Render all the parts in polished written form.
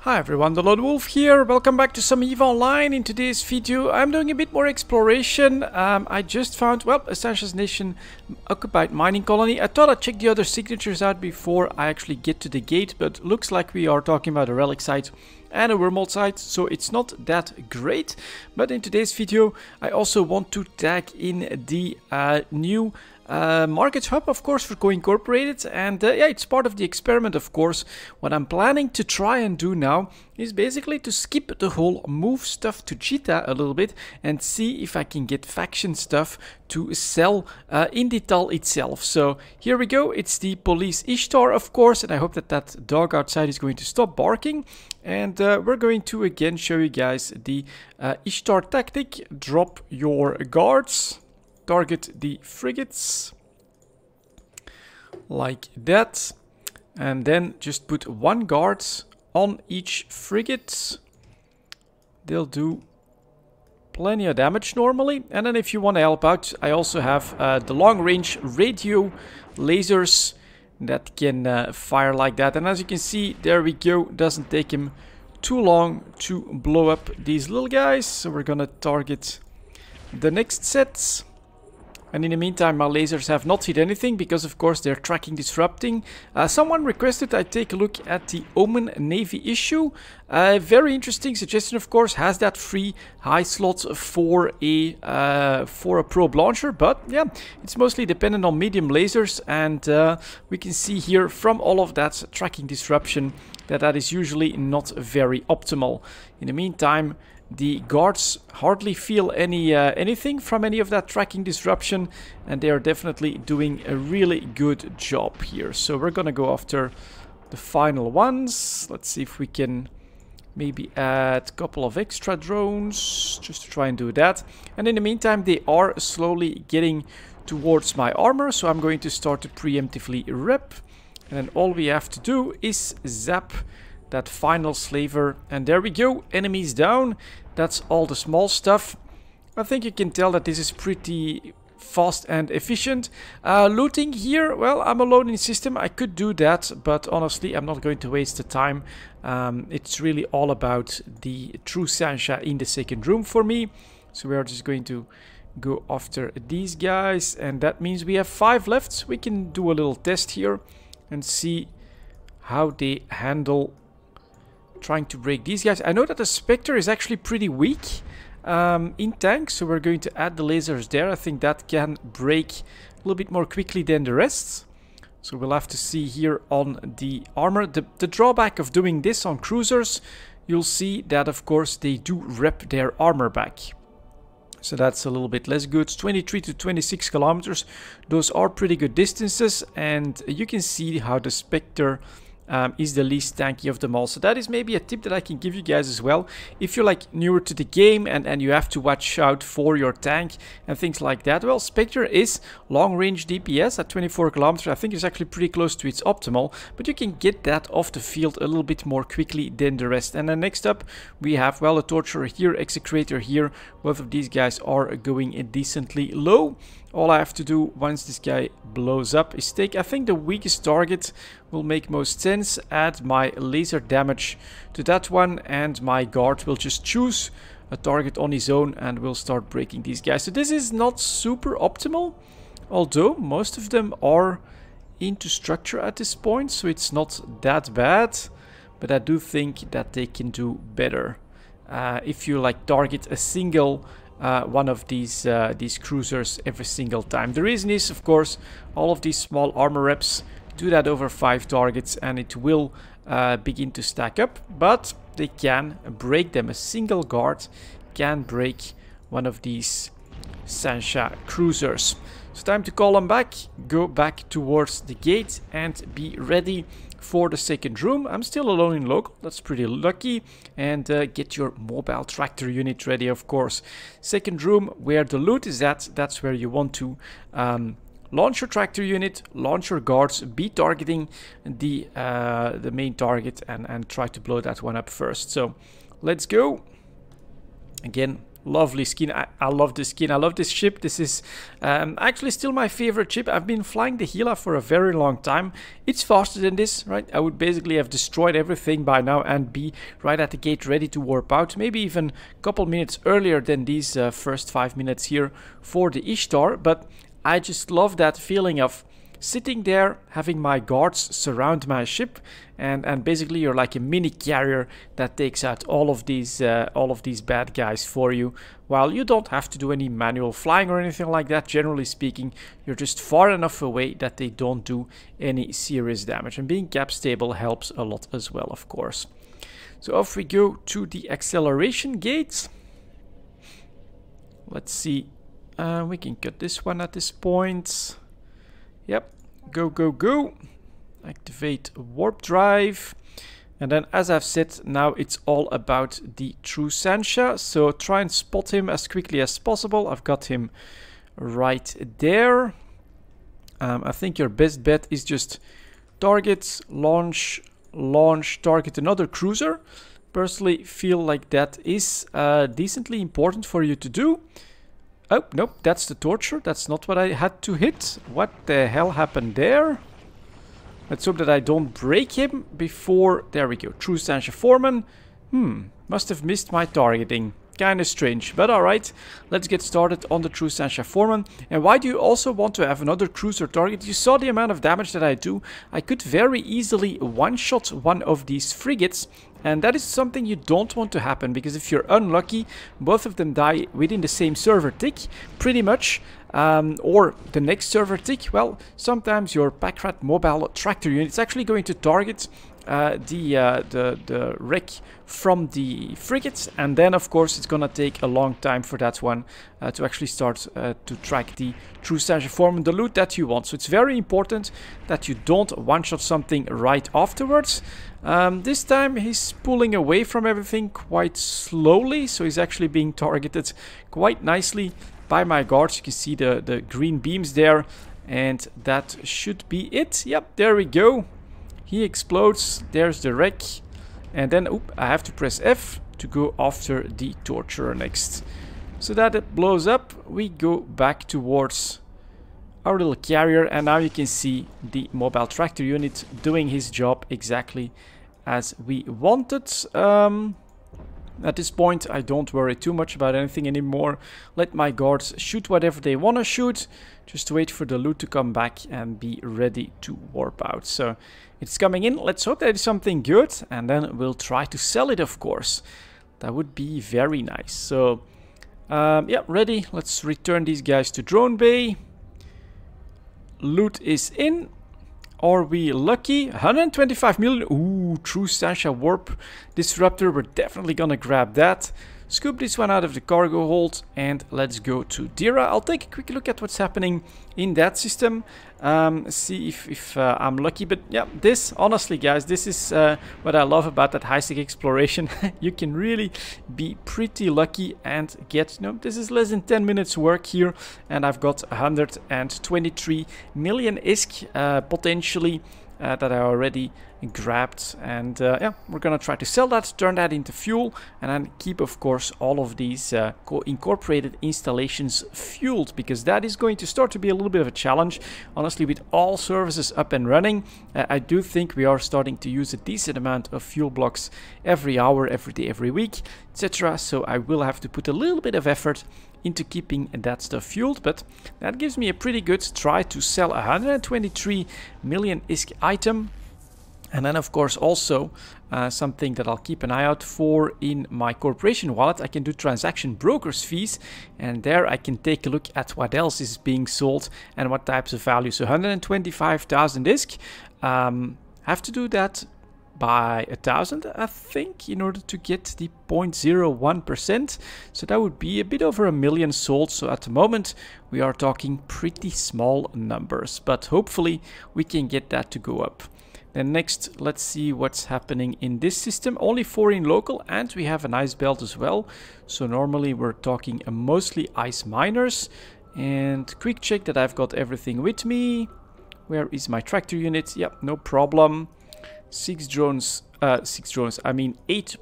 Hi everyone, delonewolf here. Welcome back to some EVE Online. In today's video I'm doing a bit more exploration. I just found, well, a Sansha's Nation occupied mining colony. I thought I'd check the other signatures out before I actually get to the gate, but looks like we are talking about a relic site and a wormhole site, so it's not that great. But in today's video I also want to tag in the new market hub, of course, for co-incorporated, and yeah, it's part of the experiment, of course. What I'm planning to try and do now is basically to skip the whole move stuff to cheetah a little bit and see if I can get faction stuff to sell in Detail itself. So here we go. It's the police Ishtar, of course, and I hope that that dog outside is going to stop barking. And we're going to again show you guys the Ishtar tactic. Drop your guards, target the frigates like that, and then just put one guard on each frigate. They'll do plenty of damage normally. And then if you want to help out, I also have the long range radio lasers that can fire like that. And as you can see, there we go. Doesn't take him too long to blow up these little guys. So we're gonna target the next sets. And in the meantime, my lasers have not hit anything because, of course, they're tracking disrupting. Someone requested I take a look at the Omen Navy issue. Very interesting suggestion, of course. Has that free high slot for a probe launcher, but yeah, it's mostly dependent on medium lasers, and we can see here from all of that tracking disruption that is usually not very optimal. In the meantime, the guards hardly feel anything from any of that tracking disruption, and they are definitely doing a really good job here. So we're gonna go after the final ones. Let's see if we can maybe add a couple of extra drones just to try and do that. And in the meantime, they are slowly getting towards my armor, so I'm going to start to preemptively rep. And then all we have to do is zap that final slaver, and there we go, enemies down. That's all the small stuff. I think you can tell that this is pretty fast and efficient. Looting here, well, I'm alone in system. I could do that, but honestly, I'm not going to waste the time. It's really all about the true Sansha in the second room for me. So we are just going to go after these guys, and that means we have 5 left. We can do a little test here and see how they handle trying to break these guys. I know that the Spectre is actually pretty weak in tank, so we're going to add the lasers there. I think that can break a little bit more quickly than the rest. So we'll have to see here on the armor. The drawback of doing this on cruisers, you'll see that of course they do rep their armor back. So that's a little bit less good. 23 to 26 kilometers. Those are pretty good distances, and you can see how the Spectre is the least tanky of them all. So that is maybe a tip that I can give you guys as well. If you're like newer to the game and you have to watch out for your tank and things like that, well, Spectre is long range DPS at 24 kilometers. I think it's actually pretty close to its optimal, but you can get that off the field a little bit more quickly than the rest. And then next up we have, well, a Torturer here, Execrator here. Both of these guys are going decently low. All I have to do once this guy blows up is take, I think, the weakest target will make most sense. Add my laser damage to that one, and my guard will just choose a target on his own and will start breaking these guys. So this is not super optimal, although most of them are into structure at this point, so it's not that bad. But I do think that they can do better if you like target a single one of these cruisers every single time. The reason is, of course, all of these small armor reps do that over 5 targets, and it will begin to stack up, but they can break them. A single guard can break one of these Sansha cruisers. So time to call them back, go back towards the gate and be ready for the second room. I'm still alone in local, that's pretty lucky. And get your mobile tractor unit ready, of course. Second room, where the loot is at, that's where you want to launch your tractor unit, launch your guards, be targeting the main target, and try to blow that one up first. So let's go. Again, Lovely skin. I love this skin. I love this ship. This is actually still my favorite ship. I've been flying the Gila for a very long time. It's faster than this, right? I would basically have destroyed everything by now and be right at the gate ready to warp out. Maybe even a couple minutes earlier than these first 5 minutes here for the Ishtar. But I just love that feeling of sitting there, having my guards surround my ship, and basically you're like a mini carrier that takes out all of these bad guys for you, while you don't have to do any manual flying or anything like that. Generally speaking, you're just far enough away that they don't do any serious damage, and being cap stable helps a lot as well, of course. So off we go to the acceleration gates. Let's see, we can cut this one at this point. Yep, go, go, go. Activate warp drive. And then, as I've said, now it's all about the true Sansha. So try and spot him as quickly as possible. I've got him right there. I think your best bet is just target, launch, launch, target another cruiser. Personally feel like that is decently important for you to do. Oh, nope, that's the torture. That's not what I had to hit. What the hell happened there? Let's hope that I don't break him before... There we go. True Sansha Foreman. Must have missed my targeting. Kinda strange, but alright. Let's get started on the True Sansha Foreman. And why do you also want to have another cruiser target? You saw the amount of damage that I do. I could very easily one-shot one of these frigates. And that is something you don't want to happen, because if you're unlucky, both of them die within the same server tick, pretty much. Or the next server tick, well, sometimes your Packrat mobile tractor unit is actually going to target the wreck from the frigates, and then of course it's gonna take a long time for that one to actually start to track the true Sansha Foreman, the loot that you want. So it's very important that you don't one-shot something right afterwards. This time he's pulling away from everything quite slowly, so he's actually being targeted quite nicely by my guards. You can see the green beams there, and that should be it. Yep, there we go. He explodes, there's the wreck, and then I have to press F to go after the torturer next. So that it blows up, we go back towards our little carrier, and now you can see the mobile tractor unit doing his job exactly as we wanted. At this point, I don't worry too much about anything anymore. Let my guards shoot whatever they want to shoot. Just wait for the loot to come back and be ready to warp out. So it's coming in. Let's hope that it's something good, and then we'll try to sell it, of course. That would be very nice. So, yeah, ready. Let's return these guys to drone bay. Loot is in. Are we lucky? 125 million. Ooh, true Sansha warp disruptor. We're definitely gonna grab that. Scoop this one out of the cargo hold, and let's go to Dira. I'll take a quick look at what's happening in that system. See if I'm lucky. But yeah, this, honestly guys, this is what I love about that high-sec exploration. You can really be pretty lucky and get, this is less than 10 minutes work here, and I've got 123 million ISK potentially that I already grabbed, and yeah, we're gonna try to sell that, turn that into fuel, and then keep, of course, all of these incorporated installations fueled, because that is going to start to be a little bit of a challenge. Honestly, with all services up and running, I do think we are starting to use a decent amount of fuel blocks every hour, every day, every week, etc. So I will have to put a little bit of effort into keeping that stuff fueled, but that gives me a pretty good try to sell 123 million ISK item. And then, of course, also something that I'll keep an eye out for in my corporation wallet. I can do transaction brokers fees, and there I can take a look at what else is being sold and what types of value. So 125,000 ISK. Have to do that by 1,000, I think, in order to get the 0.01%. So that would be a bit over 1 million sold. So at the moment we are talking pretty small numbers, but hopefully we can get that to go up. Then next, let's see what's happening in this system. Only 4 in local, and we have an ice belt as well. So normally we're talking mostly ice miners. And quick check that I've got everything with me. Where is my tractor unit? Yep, no problem. 8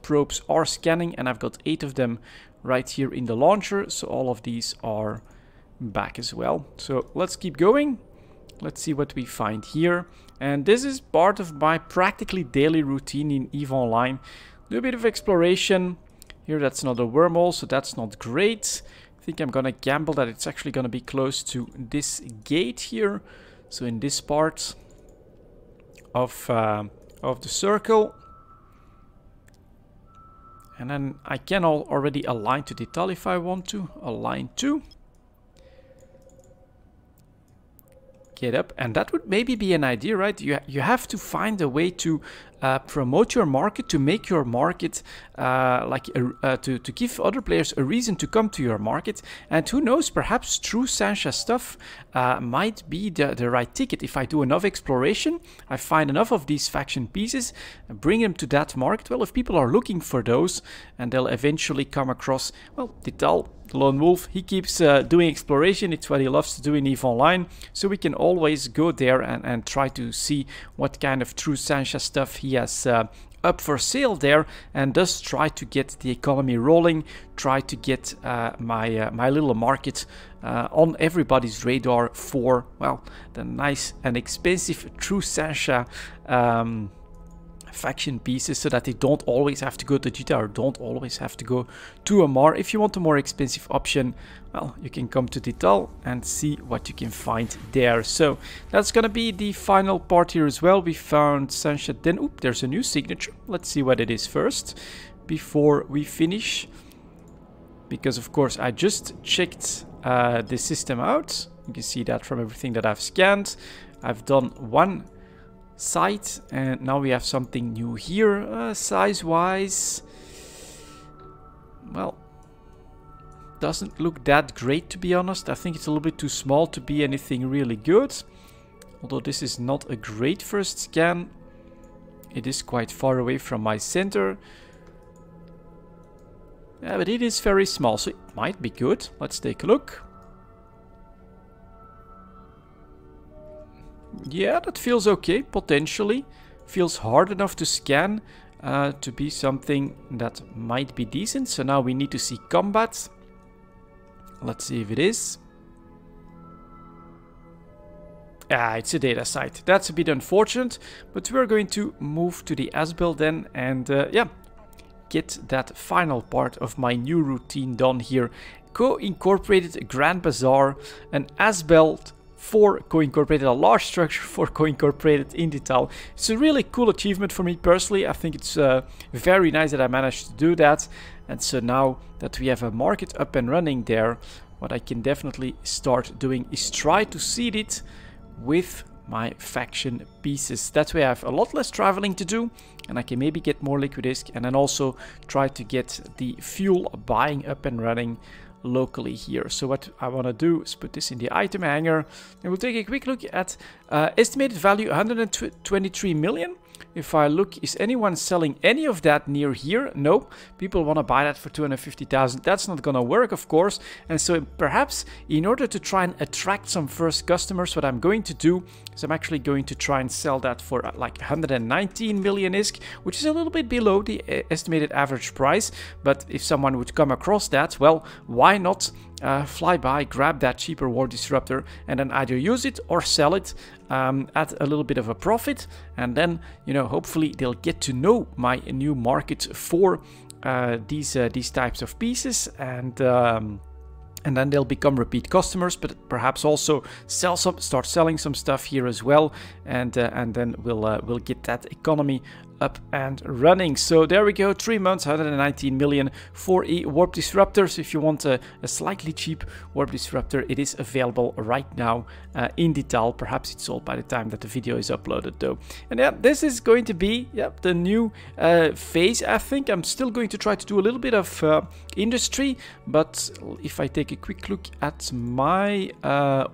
probes are scanning, and I've got 8 of them right here in the launcher. So all of these are back as well. So let's keep going. Let's see what we find here. And this is part of my practically daily routine in EVE Online. Do a bit of exploration. Here that's not a wormhole, so that's not great. I think I'm gonna gamble that it's actually gonna be close to this gate here. So in this part of the circle. And then I can already align to Detal if I want to. Align to. Get up, and that would maybe be an idea, right? You have to find a way to promote your market, to make your market to give other players a reason to come to your market. And who knows, perhaps true Sansha stuff might be the right ticket. If I do enough exploration, I find enough of these faction pieces, bring them to that market. Well, if people are looking for those, and they'll eventually come across, well, Detal, the lone wolf, he keeps doing exploration. It's what he loves to do in EVE Online. So we can always go there and try to see what kind of true Sansha stuff he has up for sale there, and thus try to get the economy rolling, try to get my little market on everybody's radar for, well, the nice and expensive true Sansha faction pieces, so that they don't always have to go to Jita or don't always have to go to Amar. If you want a more expensive option, well, you can come to Detal and see what you can find there. So that's gonna be the final part here as well. We found Sansha, then oop, there's a new signature. Let's see what it is first before we finish, because of course I just checked the system out. You can see that from everything that I've scanned. I've done one site, and now we have something new here. Size wise, well, doesn't look that great, to be honest. I think it's a little bit too small to be anything really good, although this is not a great first scan. It is quite far away from my center. Yeah, but it is very small, so it might be good. Let's take a look. Yeah, that feels okay, potentially. Feels hard enough to scan to be something that might be decent. So now we need to see combat. Let's see if it is. Ah, it's a data site. That's a bit unfortunate, but we're going to move to the Asbel then, and yeah, get that final part of my new routine done here. Co-incorporated Grand Bazaar, an Asbel for co-incorporated, a large structure for co-incorporated in Detal. It's a really cool achievement for me personally. I think it's very nice that I managed to do that. And so now that we have a market up and running there, what I can definitely start doing is try to seed it with my faction pieces. That way I have a lot less traveling to do, and I can maybe get more liquid disk, and then also try to get the fuel buying up and running locally here. So what I want to do is put this in the item hanger, and we'll take a quick look at estimated value 123 million. If I look, is anyone selling any of that near here? No. People want to buy that for 250,000. That's not gonna work, of course. And so perhaps in order to try and attract some first customers, what I'm going to do is I'm actually going to try and sell that for like 119 million ISK, which is a little bit below the estimated average price. But if someone would come across that, well, why not fly by, grab that cheaper war disruptor, and then either use it or sell it at a little bit of a profit, and then, you know, hopefully they'll get to know my new market for these types of pieces, and then they'll become repeat customers, but perhaps also start selling some stuff here as well, and then we'll get that economy up and running. So there we go, 3 months, 119 million for a warp disruptor. So if you want a slightly cheap warp disruptor, it is available right now in Detal. Perhaps it's sold by the time that the video is uploaded though. And yeah, this is going to be the new phase. I think I'm still going to try to do a little bit of industry, but if I take a quick look at my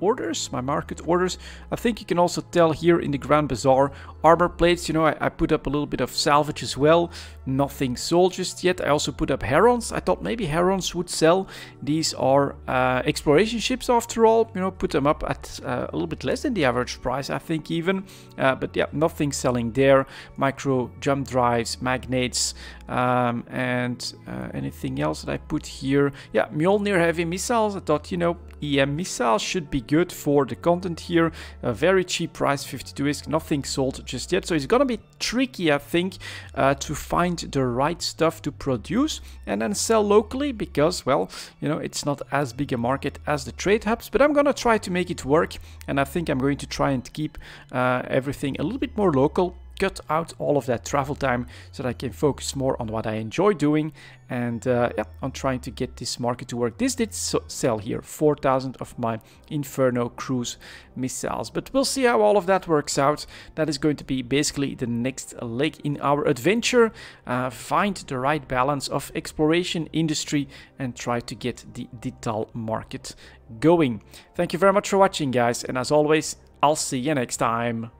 orders, my market orders, I think you can also tell here in the Grand Bazaar armor plates, you know, I put up a little bit bit of salvage as well. Nothing sold just yet. I also put up herons. I thought maybe herons would sell. These are exploration ships after all. You know, put them up at a little bit less than the average price, I think even. But yeah, nothing selling there. Micro jump drives, magnates, and anything else that I put here. Yeah, Mjolnir heavy missiles. I thought, you know, EM missiles should be good for the content here. A very cheap price, 52 ISK. Nothing sold just yet. So it's gonna be tricky, I think, to find the right stuff to produce and then sell locally because, well, you know, it's not as big a market as the trade hubs. But I'm gonna try to make it work, and I think I'm going to try and keep everything a little bit more local. Cut out all of that travel time so that I can focus more on what I enjoy doing, and yeah, I'm trying to get this market to work. This did sell here 4,000 of my Inferno cruise missiles, but we'll see how all of that works out. That is going to be basically the next leg in our adventure. Find the right balance of exploration, industry, and try to get the Digital market going. Thank you very much for watching, guys, and as always, I'll see you next time.